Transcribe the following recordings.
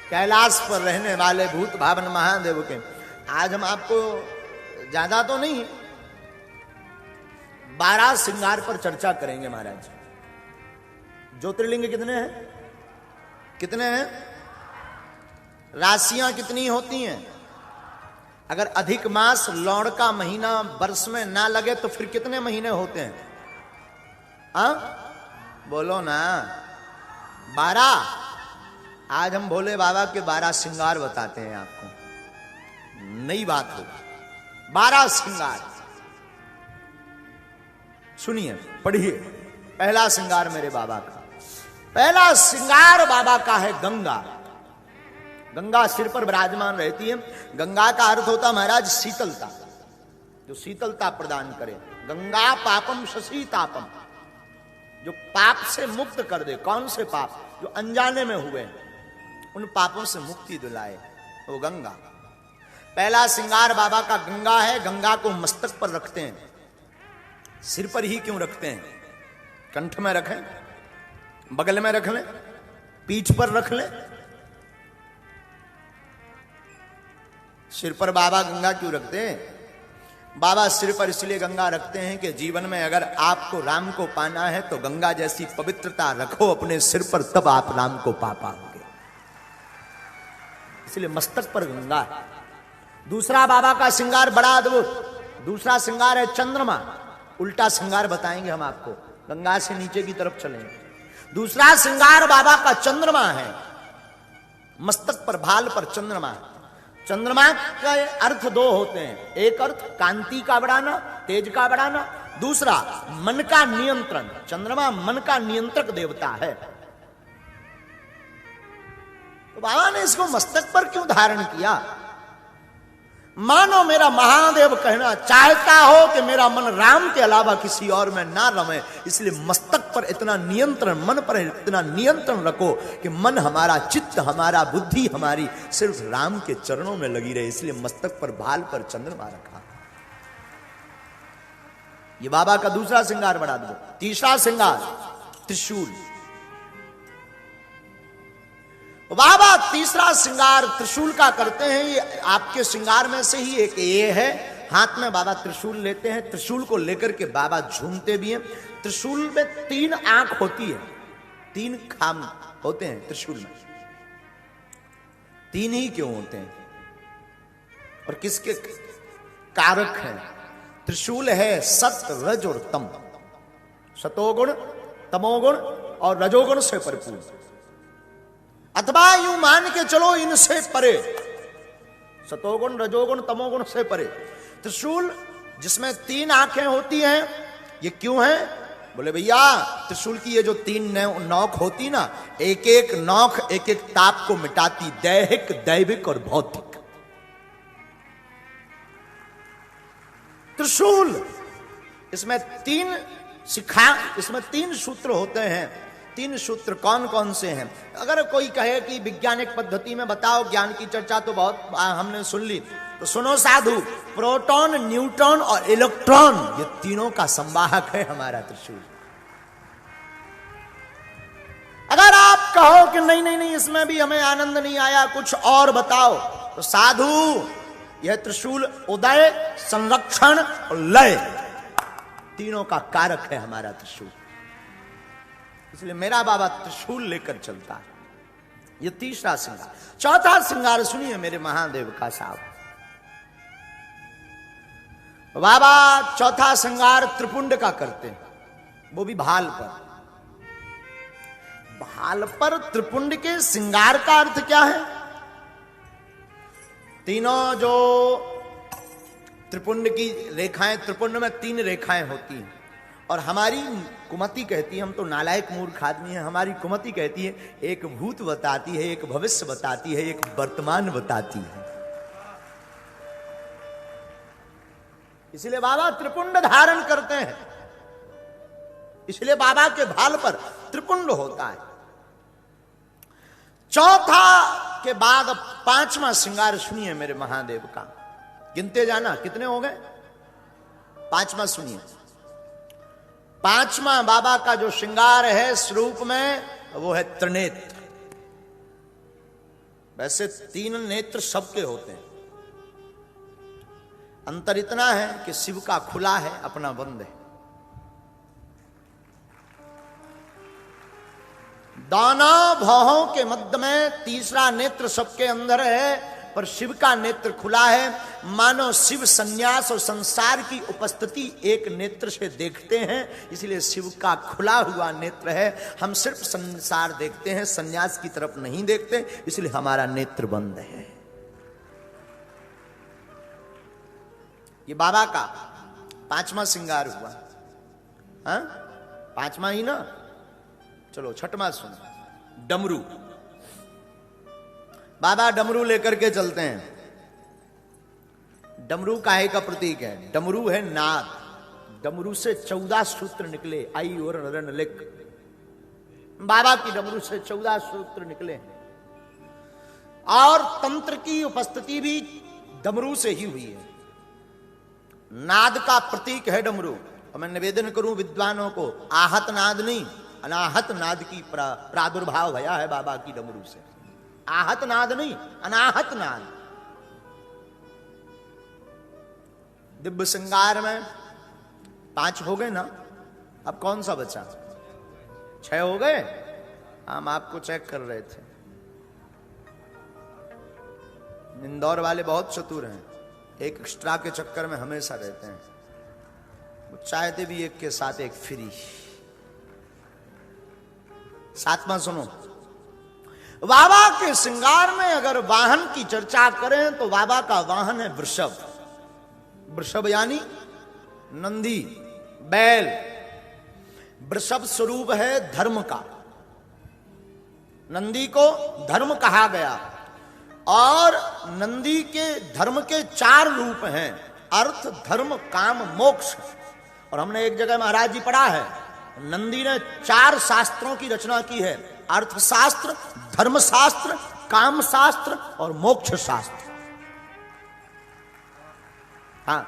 कैलाश पर रहने वाले भूत भावन महादेव के। आज हम आपको ज्यादा तो नहीं 12 श्रृंगार पर चर्चा करेंगे महाराज। ज्योतिर्लिंग कितने हैं? कितने हैं? राशियां कितनी होती हैं? अगर अधिक मास लौड़ का महीना वर्ष में ना लगे तो फिर कितने महीने होते हैं? बोलो ना। 12। आज हम भोले बाबा के 12 श्रृंगार बताते हैं आपको। नई बात होगी। 12 श्रृंगार सुनिए, पढ़िए। पहला श्रृंगार मेरे बाबा का, पहला श्रृंगार बाबा का है गंगा। गंगा सिर पर विराजमान रहती है। गंगा का अर्थ होता महाराज शीतलता, जो शीतलता प्रदान करे। गंगा पापम शशीतापम, जो पाप से मुक्त कर दे। कौन से पाप? जो अनजाने में हुए, उन पापों से मुक्ति दिलाए, वो गंगा। पहला श्रृंगार बाबा का गंगा है। गंगा को मस्तक पर रखते हैं। सिर पर ही क्यों रखते हैं? कंठ में रखें, बगल में रख लें, पीठ पर रख लें। सिर पर बाबा गंगा क्यों रखते हैं? बाबा सिर पर इसलिए गंगा रखते हैं कि जीवन में अगर आपको राम को पाना है तो गंगा जैसी पवित्रता रखो अपने सिर पर, तब आप राम को पा पाओगे। इसलिए मस्तक पर गंगा है। दूसरा बाबा का श्रृंगार बड़ा अद्भुत। दूसरा श्रृंगार है चंद्रमा। उल्टा श्रृंगार बताएंगे हम आपको, गंगा से नीचे की तरफ चलेंगे। दूसरा श्रृंगार बाबा का चंद्रमा है। मस्तक पर भाल पर चंद्रमा। चंद्रमा का अर्थ 2 होते हैं। एक अर्थ कांति का बढ़ाना, तेज का बढ़ाना। दूसरा मन का नियंत्रण। चंद्रमा मन का नियंत्रक देवता है। तो बाबा ने इसको मस्तक पर क्यों धारण किया? मानो मेरा महादेव कहना चाहता हो कि मेरा मन राम के अलावा किसी और में ना रमे, इसलिए मस्तक पर इतना नियंत्रण, मन पर इतना नियंत्रण रखो कि मन हमारा, चित्त हमारा, बुद्धि हमारी सिर्फ राम के चरणों में लगी रहे। इसलिए मस्तक पर भाल पर चंद्रमा रखा। ये बाबा का दूसरा श्रृंगार बढ़ा दो। तीसरा श्रृंगार त्रिशूल। बाबा तीसरा श्रृंगार त्रिशूल का करते हैं। ये आपके श्रृंगार में से ही एक ये है। हाथ में बाबा त्रिशूल लेते हैं। त्रिशूल को लेकर के बाबा झूमते भी हैं। त्रिशूल में 3 आंख होती है, 3 खाम होते हैं त्रिशूल में। 3 ही क्यों होते हैं और किसके कारक हैं? त्रिशूल है सत, रज और तम। सतोगुण, तमोगुण और रजोगुण से भरपूर, अथवा यूं मान के चलो इनसे परे, सतोगुण, रजोगुण, तमोगुण से परे। त्रिशूल जिसमें 3 आंखें होती हैं, ये क्यों है? बोले भैया त्रिशूल की ये जो 3 नोक होती ना, एक एक नोक एक एक ताप को मिटाती, दैहिक, दैविक और भौतिक। त्रिशूल इसमें 3 शिखा, इसमें 3 सूत्र होते हैं। 3 सूत्र कौन कौन से हैं? अगर कोई कहे कि वैज्ञानिक पद्धति में बताओ, ज्ञान की चर्चा तो बहुत हमने सुन ली, तो सुनो साधु। प्रोटॉन, न्यूट्रॉन और इलेक्ट्रॉन, ये तीनों का संवाहक है हमारा त्रिशूल। अगर आप कहो कि नहीं नहीं नहीं इसमें भी हमें आनंद नहीं आया, कुछ और बताओ, तो साधु यह त्रिशूल उदय, संरक्षण और लय, तीनों का कारक है हमारा त्रिशूल। इसलिए मेरा बाबा त्रिशूल लेकर चलता है। यह तीसरा श्रृंगार। चौथा श्रृंगार सुनिए मेरे महादेव का साहब। बाबा चौथा श्रृंगार त्रिपुंड का करते हैं, वो भी भाल पर। भाल पर त्रिपुंड के श्रृंगार का अर्थ क्या है? तीनों जो त्रिपुंड की रेखाएं, त्रिपुंड में 3 रेखाएं होती हैं। और हमारी कुमति कहती है, हम तो नालायक मूर्ख आदमी हैं, हमारी कुमति कहती है एक भूत बताती है, एक भविष्य बताती है, एक वर्तमान बताती है। इसलिए बाबा त्रिपुंड धारण करते हैं। इसलिए बाबा के भाल पर त्रिपुंड होता है। चौथा के बाद 5वां श्रृंगार सुनिए मेरे महादेव का। गिनते जाना कितने हो गए। 5वां सुनिए। 5वां बाबा का जो श्रृंगार है स्वरूप में, वो है त्रिनेत्र। वैसे 3 नेत्र सबके होते हैं, अंतर इतना है कि शिव का खुला है, अपना बंद है। दोनों भौहों के मध्य में तीसरा नेत्र सबके अंदर है, पर शिव का नेत्र खुला है। मानो शिव संन्यास और संसार की उपस्थिति एक नेत्र से देखते हैं, इसलिए शिव का खुला हुआ नेत्र है। हम सिर्फ संसार देखते हैं, संन्यास की तरफ नहीं देखते, इसलिए हमारा नेत्र बंद है। ये बाबा का 5वां श्रृंगार हुआ। हाँ, 5वां ही ना, चलो 6वां सुनो। डमरू, बाबा डमरू लेकर के चलते हैं। डमरू काहे का प्रतीक है? डमरू है नाद। डमरू से 14 सूत्र निकले। आई और नरन लिख, बाबा की डमरू से 14 सूत्र निकले। और तंत्र की उपस्थिति भी डमरू से ही हुई है। नाद का प्रतीक है डमरू। और मैं निवेदन करूं विद्वानों को, आहत नाद नहीं, अनाहत नाद की प्रादुर्भाव भया है बाबा की डमरू से। आहत नाद नहीं, अनाहत नाद। दिव्य श्रृंगार में 5 हो गए ना, अब कौन सा बचा? 6 हो गए। हम आपको चेक कर रहे थे। इंदौर वाले बहुत चतुर हैं, एक एक्स्ट्रा के चक्कर में हमेशा रहते हैं। वो चाहते भी एक के साथ एक फ्री। 7वां सुनो। बाबा के श्रृंगार में अगर वाहन की चर्चा करें तो बाबा का वाहन है वृषभ। वृषभ यानी नंदी, बैल। वृषभ स्वरूप है धर्म का। नंदी को धर्म कहा गया। और नंदी के धर्म के 4 रूप हैं, अर्थ, धर्म, काम, मोक्ष। और हमने एक जगह महाराज जी पढ़ा है, नंदी ने 4 शास्त्रों की रचना की है, अर्थशास्त्र, धर्मशास्त्र, काम शास्त्र और मोक्ष शास्त्र। हाँ,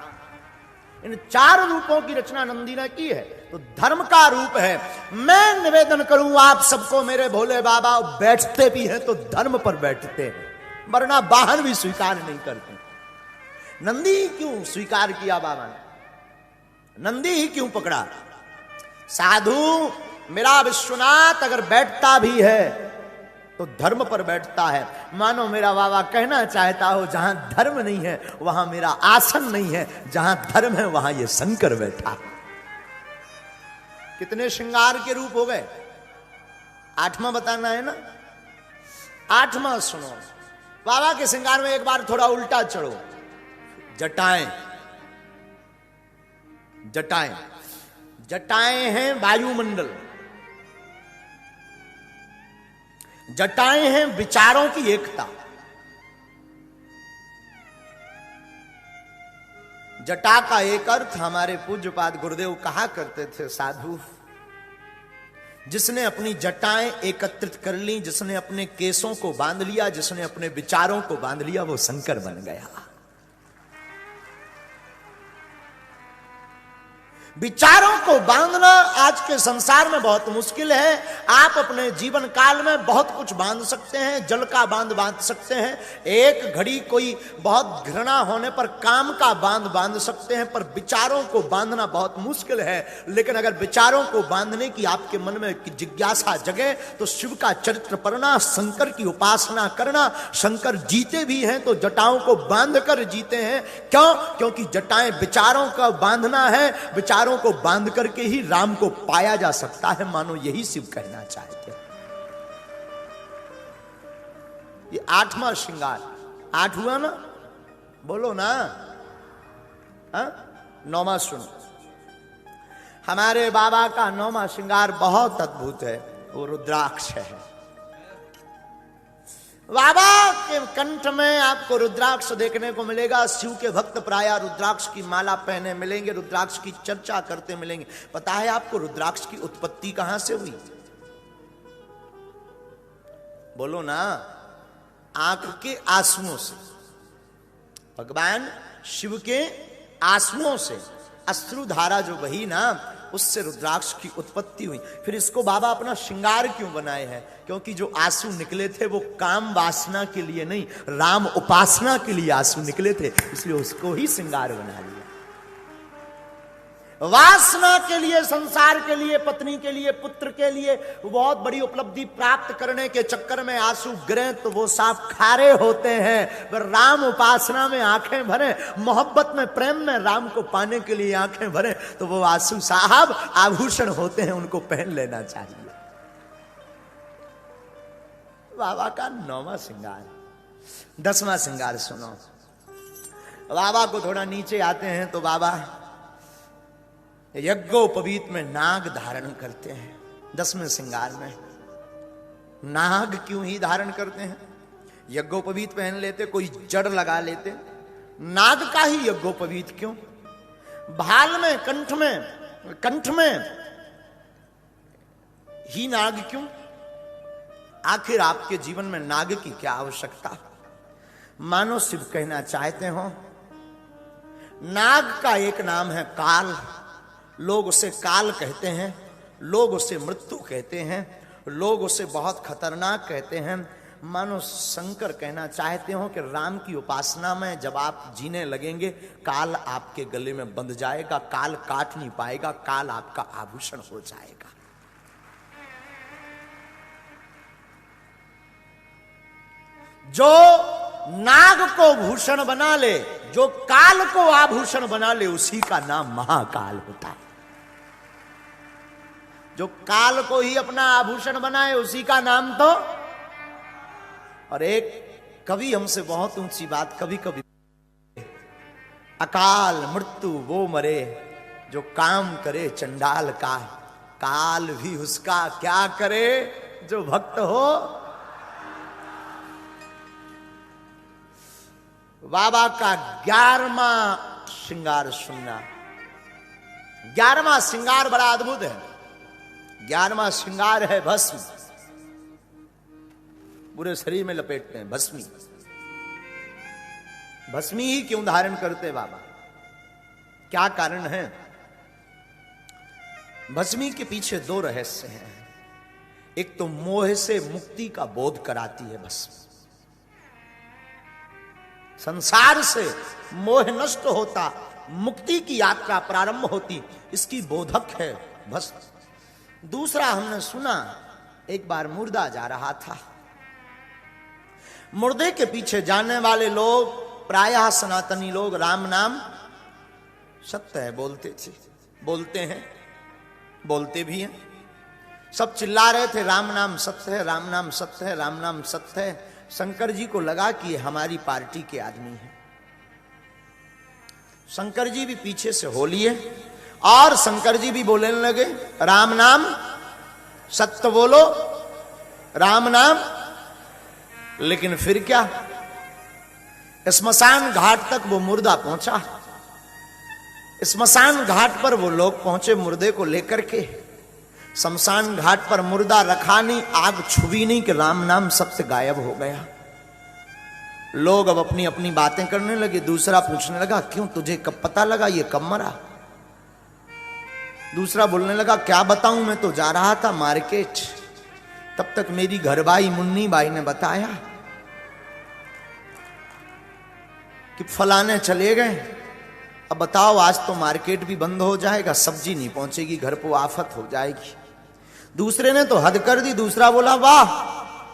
इन 4 रूपों की रचना नंदी ने की है। तो धर्म का रूप है। मैं निवेदन करूं आप सबको, मेरे भोले बाबा बैठते भी हैं तो धर्म पर बैठते हैं, वरना वाहन भी स्वीकार नहीं करते। नंदी क्यों स्वीकार किया बाबा ने? नंदी ही क्यों पकड़ा? साधु मेरा विश्वनाथ अगर बैठता भी है तो धर्म पर बैठता है। मानो मेरा बाबा कहना चाहता हो, जहां धर्म नहीं है वहां मेरा आसन नहीं है, जहां धर्म है वहां ये शंकर बैठा। कितने श्रृंगार के रूप हो गए? 8वां बताना है ना। 8वां सुनो। बाबा के श्रृंगार में एक बार थोड़ा उल्टा चढ़ो। जटाएं। जटाएं, जटाएं हैं वायुमंडल। जटाएं हैं विचारों की एकता। जटा का एक अर्थ हमारे पूज्यपाद गुरुदेव कहा करते थे, साधु जिसने अपनी जटाएं एकत्रित कर ली, जिसने अपने केसों को बांध लिया, जिसने अपने विचारों को बांध लिया, वो शंकर बन गया। विचारों को बांधना आज के संसार में बहुत मुश्किल है। आप अपने जीवन काल में बहुत कुछ बांध सकते हैं, जल का बांध सकते हैं, एक घड़ी कोई बहुत घृणा होने पर काम का बांध सकते हैं, पर विचारों को बांधना बहुत मुश्किल है। लेकिन अगर विचारों को बांधने की आपके मन में जिज्ञासा जगे तो शिव का चरित्र पढ़ना, शंकर की उपासना करना। शंकर जीते भी हैं तो जटाओं को बांध कर जीते हैं। क्यों? क्योंकि जटाएं विचारों का बांधना है, विचारों को बांध करके ही राम को पाया जा सकता है। मानो यही शिव कहना चाहते हैं। ये 8वां श्रृंगार। 8 हुआ ना, बोलो ना। 9वां सुनो। हमारे बाबा का 9वां श्रृंगार बहुत अद्भुत है, वो रुद्राक्ष है। बाबा के कंठ में आपको रुद्राक्ष देखने को मिलेगा। शिव के भक्त प्रायः रुद्राक्ष की माला पहने मिलेंगे, रुद्राक्ष की चर्चा करते मिलेंगे। पता है आपको रुद्राक्ष की उत्पत्ति कहां से हुई? बोलो ना। आंख के आंसुओं से। भगवान शिव के आंसुओं से अश्रुधारा जो बही ना, उससे रुद्राक्ष की उत्पत्ति हुई। फिर इसको बाबा अपना श्रृंगार क्यों बनाए हैं? क्योंकि जो आंसू निकले थे वो काम वासना के लिए नहीं, राम उपासना के लिए आंसू निकले थे, इसलिए उसको ही श्रृंगार बना लिया। वासना के लिए, संसार के लिए, पत्नी के लिए, पुत्र के लिए बहुत बड़ी उपलब्धि प्राप्त करने के चक्कर में आंसू गिरे तो वो साफ खारे होते हैं। पर राम उपासना में आंखें भरे, मोहब्बत में, प्रेम में राम को पाने के लिए आंखें भरे तो वो आंसू साहब आभूषण होते हैं, उनको पहन लेना चाहिए। बाबा का 9वां श्रृंगार। 10वां श्रृंगार सुनो। बाबा को थोड़ा नीचे आते हैं तो बाबा यज्ञोपवीत में नाग धारण करते हैं। 10वें श्रृंगार में नाग क्यों ही धारण करते हैं? यज्ञोपवीत पहन लेते, कोई जड़ लगा लेते, नाग का ही यज्ञोपवीत क्यों? भाल में, कंठ में ही नाग क्यों? आखिर आपके जीवन में नाग की क्या आवश्यकता? मानो शिव कहना चाहते हो, नाग का एक नाम है काल। लोग उसे काल कहते हैं, लोग उसे मृत्यु कहते हैं, लोग उसे बहुत खतरनाक कहते हैं। मानो शंकर कहना चाहते हो कि राम की उपासना में जब आप जीने लगेंगे, काल आपके गले में बंध जाएगा, काल काट नहीं पाएगा, काल आपका आभूषण हो जाएगा। जो नाग को भूषण बना ले, जो काल को आभूषण बना ले, उसी का नाम महाकाल होता है। जो काल को ही अपना आभूषण बनाए उसी का नाम तो। और एक कवि हमसे बहुत ऊंची बात कभी कभी, अकाल मृत्यु वो मरे जो काम करे चंडाल का, काल भी उसका क्या करे जो भक्त हो। बाबा का 11वां श्रृंगार सुनना। 11वां श्रृंगार बड़ा अद्भुत है। 11वां श्रृंगार है भस्म। पूरे शरीर में लपेटते हैं भस्मी। भस्मी ही क्यों धारण करते बाबा? क्या कारण है? भस्मी के पीछे 2 रहस्य हैं। एक तो मोह से मुक्ति का बोध कराती है भस्म। संसार से मोह नष्ट होता, मुक्ति की यात्रा प्रारंभ होती, इसकी बोधक है भस्म। दूसरा हमने सुना, एक बार मुर्दा जा रहा था, मुर्दे के पीछे जाने वाले लोग प्रायः सनातनी लोग राम नाम सत्य है बोलते थे, बोलते हैं, बोलते भी हैं। सब चिल्ला रहे थे राम नाम सत्य है, राम नाम सत्य है, राम नाम सत्य है। शंकर जी को लगा कि ये हमारी पार्टी के आदमी हैं। शंकर जी भी पीछे से हो लिए और शंकर जी भी बोलने लगे राम नाम सत्य बोलो, राम नाम। लेकिन फिर क्या, स्मशान घाट तक वो मुर्दा पहुंचा। स्मशान घाट पर वो लोग पहुंचे मुर्दे को लेकर के। शमशान घाट पर मुर्दा रखा नहीं, आग छुई नहीं कि राम नाम सबसे गायब हो गया। लोग अब अपनी अपनी बातें करने लगे। दूसरा पूछने लगा क्यों, तुझे कब पता लगा ये कब मरा? दूसरा बोलने लगा क्या बताऊं, मैं तो जा रहा था मार्केट, तब तक मेरी घरवाई मुन्नी बाई ने बताया कि फलाने चले गए। अब बताओ आज तो मार्केट भी बंद हो जाएगा, सब्जी नहीं पहुंचेगी, घर को आफत हो जाएगी। दूसरे ने तो हद कर दी। दूसरा बोला वाह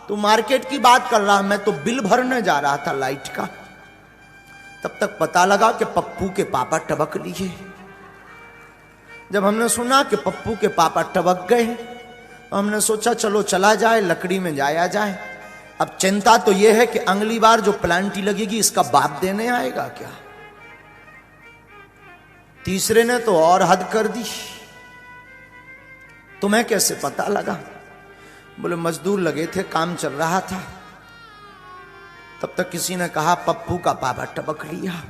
तू मार्केट की बात कर रहा, मैं तो बिल भरने जा रहा था लाइट का। तब तक पता लगा कि पप्पू के पापा टबक लिए। जब हमने सुना कि पप्पू के पापा टबक गए, हमने सोचा चलो चला जाए, लकड़ी में जाया जाए। अब चिंता तो यह है कि अगली बार जो प्लांटी लगेगी इसका बाप देने आएगा क्या। तीसरे ने तो और हद कर दी, तुम्हें कैसे पता लगा? बोले मजदूर लगे थे, काम चल रहा था। तब तक किसी ने कहा पप्पू का पापा टबक लिया।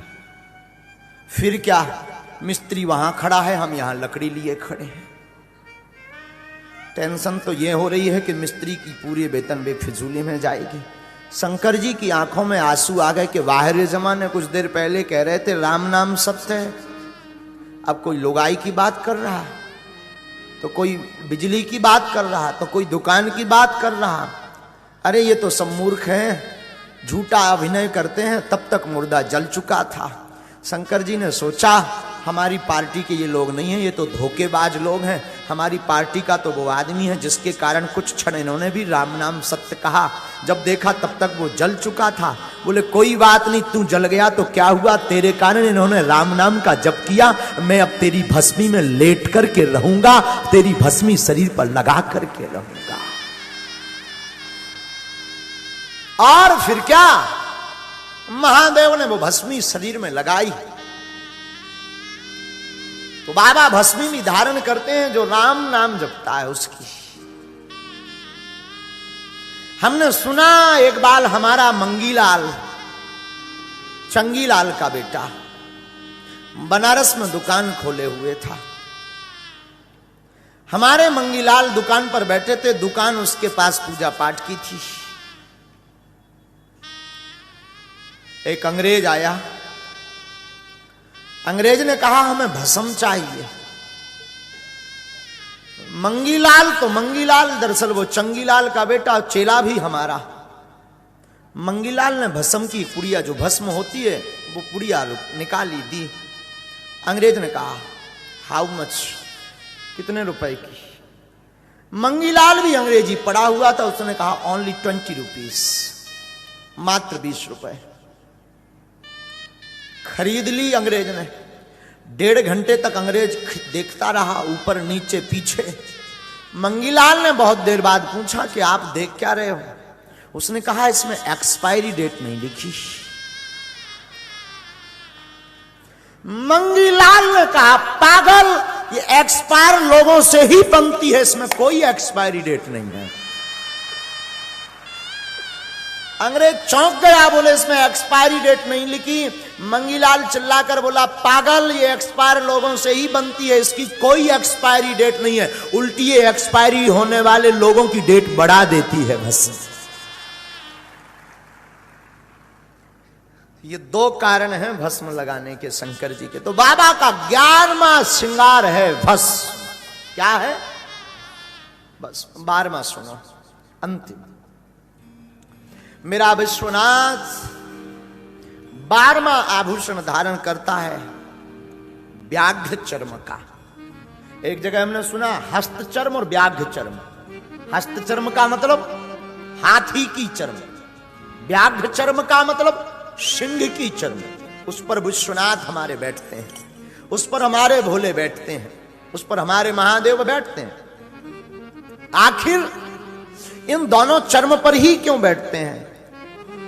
फिर क्या, मिस्त्री वहां खड़ा है, हम यहां लकड़ी लिए खड़े हैं। टेंशन तो यह हो रही है कि मिस्त्री की पूरी वेतन बेफिजूली में जाएगी। शंकर जी की आंखों में आंसू आ गए कि वाहिर जमाने कुछ देर पहले कह रहे थे राम नाम सत्य है, अब कोई लुगाई की बात कर रहा। तो कोई बिजली की बात कर रहा, तो कोई दुकान की बात कर रहा। अरे ये तो सब मूर्ख हैं, झूठा अभिनय करते हैं। तब तक मुर्दा जल चुका था। शंकर जी ने सोचा हमारी पार्टी के ये लोग नहीं हैं, ये तो धोखेबाज लोग हैं। हमारी पार्टी का तो वो आदमी है जिसके कारण कुछ क्षण इन्होंने भी राम नाम सत्य कहा। जब देखा तब तक वो जल चुका था। बोले कोई बात नहीं, तू जल गया तो क्या हुआ, तेरे कारण इन्होंने राम नाम का जप किया। मैं अब तेरी भस्मी में लेट करके रहूंगा, तेरी भस्मी शरीर पर लगा करके रहूंगा। और फिर क्या, महादेव ने वो भस्मी शरीर में लगाई। तो बाबा भस्मी भी धारण करते हैं जो राम नाम जपता है उसकी। हमने सुना एक बार हमारा मंगीलाल, चंगीलाल का बेटा, बनारस में दुकान खोले हुए था। हमारे मंगीलाल दुकान पर बैठे थे, दुकान उसके पास पूजा पाठ की थी। एक अंग्रेज आया। अंग्रेज ने कहा हमें भस्म चाहिए। मंगीलाल तो मंगीलाल, दरअसल वो चंगीलाल का बेटा, चेला भी हमारा। मंगीलाल ने भस्म की पुड़िया, जो भस्म होती है वो पुड़िया निकाली, दी। अंग्रेज ने कहा हाउ मच, कितने रुपए की। मंगीलाल भी अंग्रेजी पढ़ा हुआ था, उसने कहा ओनली 20 रुपीस, मात्र 20 रुपए। खरीद ली अंग्रेज ने। 1.5 घंटे तक अंग्रेज देखता रहा, ऊपर नीचे पीछे। मंगीलाल ने बहुत देर बाद पूछा कि आप देख क्या रहे हो। उसने कहा इसमें एक्सपायरी डेट नहीं लिखी। मंगीलाल ने कहा पागल, ये एक्सपायर लोगों से ही बनती है, इसमें कोई एक्सपायरी डेट नहीं है। अंग्रेज चौंक गया, बोले इसमें एक्सपायरी डेट नहीं लिखी। मंगीलाल चिल्लाकर बोला पागल, ये एक्सपायर लोगों से ही बनती है, इसकी कोई एक्सपायरी डेट नहीं है, उल्टी ये एक्सपायरी होने वाले लोगों की डेट बढ़ा देती है भस्म। ये 2 कारण हैं भस्म लगाने के शंकर जी के। तो बाबा का 11वां श्रृंगार है भस्म। क्या है? बस 12वां सुनो, अंतिम। मेरा विश्वनाथ 12वां आभूषण धारण करता है व्याघ्र चर्म का। एक जगह हमने सुना हस्त चर्म और व्याघ्र चर्म। हस्त चर्म का मतलब हाथी की चर्म, व्याघ्र चर्म का मतलब सिंह की चर्म। उस पर विश्वनाथ हमारे बैठते हैं, उस पर हमारे भोले बैठते हैं, उस पर हमारे महादेव बैठते हैं। आखिर इन दोनों चर्म पर ही क्यों बैठते हैं?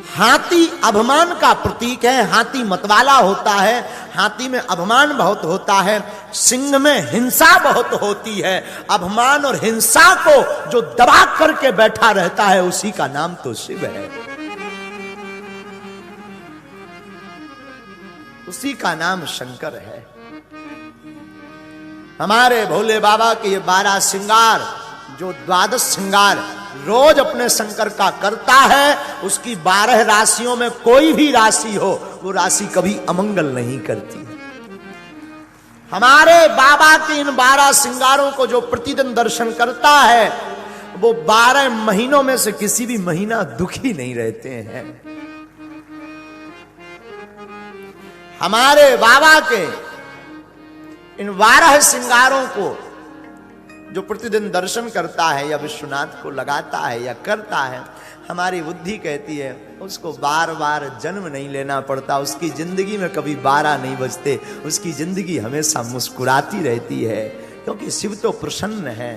हाथी अभिमान का प्रतीक है, हाथी मतवाला होता है, हाथी में अभिमान बहुत होता है, सिंह में हिंसा बहुत होती है। अभिमान और हिंसा को जो दबा करके बैठा रहता है उसी का नाम तो शिव है, उसी का नाम शंकर है। हमारे भोले बाबा के ये 12 श्रृंगार, जो 12 श्रृंगार रोज अपने शंकर का करता है, उसकी 12 राशियों में कोई भी राशि हो, वो राशि कभी अमंगल नहीं करती। हमारे बाबा के इन 12 श्रृंगारों को जो प्रतिदिन दर्शन करता है, वो 12 महीनों में से किसी भी महीना दुखी नहीं रहते हैं। हमारे बाबा के इन 12 श्रृंगारों को जो प्रतिदिन दर्शन करता है या विश्वनाथ को लगाता है या करता है, हमारी बुद्धि कहती है उसको बार बार जन्म नहीं लेना पड़ता, उसकी जिंदगी में कभी 12 नहीं बजते, उसकी जिंदगी हमेशा मुस्कुराती रहती है, क्योंकि शिव तो प्रसन्न है।